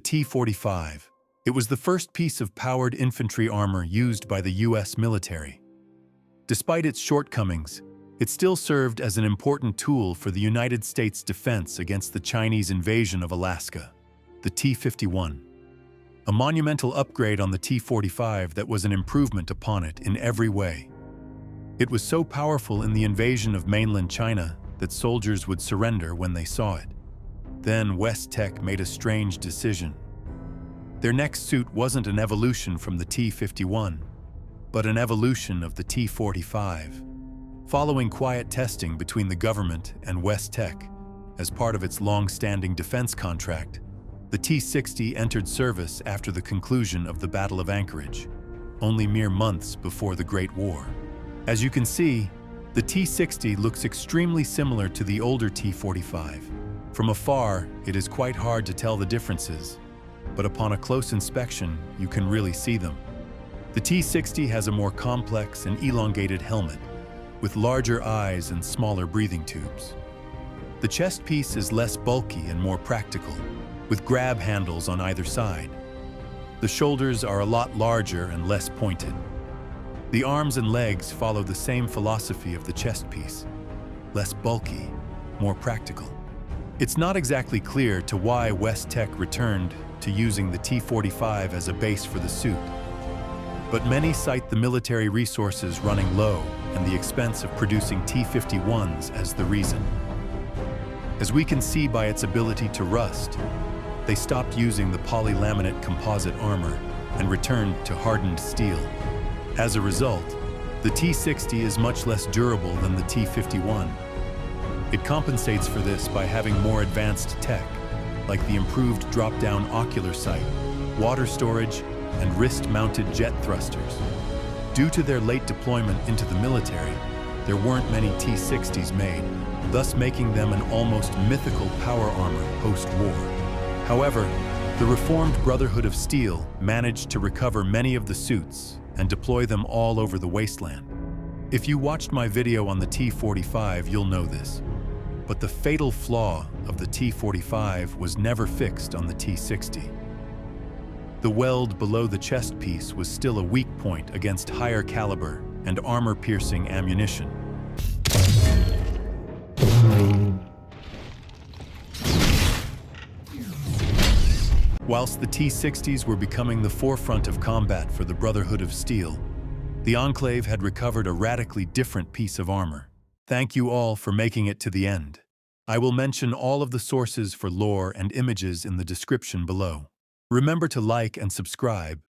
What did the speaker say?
T-45. It was the first piece of powered infantry armor used by the U.S. military. Despite its shortcomings, it still served as an important tool for the United States defense against the Chinese invasion of Alaska. The T-51. A monumental upgrade on the T-45 that was an improvement upon it in every way. It was so powerful in the invasion of mainland China that soldiers would surrender when they saw it. Then West Tech made a strange decision. Their next suit wasn't an evolution from the T-51, but an evolution of the T-45. Following quiet testing between the government and West Tech, as part of its long-standing defense contract, the T-60 entered service after the conclusion of the Battle of Anchorage, only mere months before the Great War. As you can see, the T-60 looks extremely similar to the older T-45. From afar, it is quite hard to tell the differences, but upon a close inspection, you can really see them. The T-60 has a more complex and elongated helmet, with larger eyes and smaller breathing tubes. The chest piece is less bulky and more practical, with grab handles on either side. The shoulders are a lot larger and less pointed. The arms and legs follow the same philosophy of the chest piece, less bulky, more practical. It's not exactly clear to why West Tech returned to using the T-45 as a base for the suit, but many cite the military resources running low and the expense of producing T-51s as the reason. As we can see by its ability to rust, they stopped using the polylaminate composite armor and returned to hardened steel. As a result, the T-60 is much less durable than the T-51. It compensates for this by having more advanced tech, like the improved drop-down ocular sight, water storage, and wrist-mounted jet thrusters. Due to their late deployment into the military, there weren't many T-60s made, thus making them an almost mythical power armor post-war. However, the reformed Brotherhood of Steel managed to recover many of the suits and deploy them all over the wasteland. If you watched my video on the T-45, you'll know this. But the fatal flaw of the T-45 was never fixed on the T-60. The weld below the chest piece was still a weak point against higher caliber and armor-piercing ammunition. Whilst the T-60s were becoming the forefront of combat for the Brotherhood of Steel, the Enclave had recovered a radically different piece of armor. Thank you all for making it to the end. I will mention all of the sources for lore and images in the description below. Remember to like and subscribe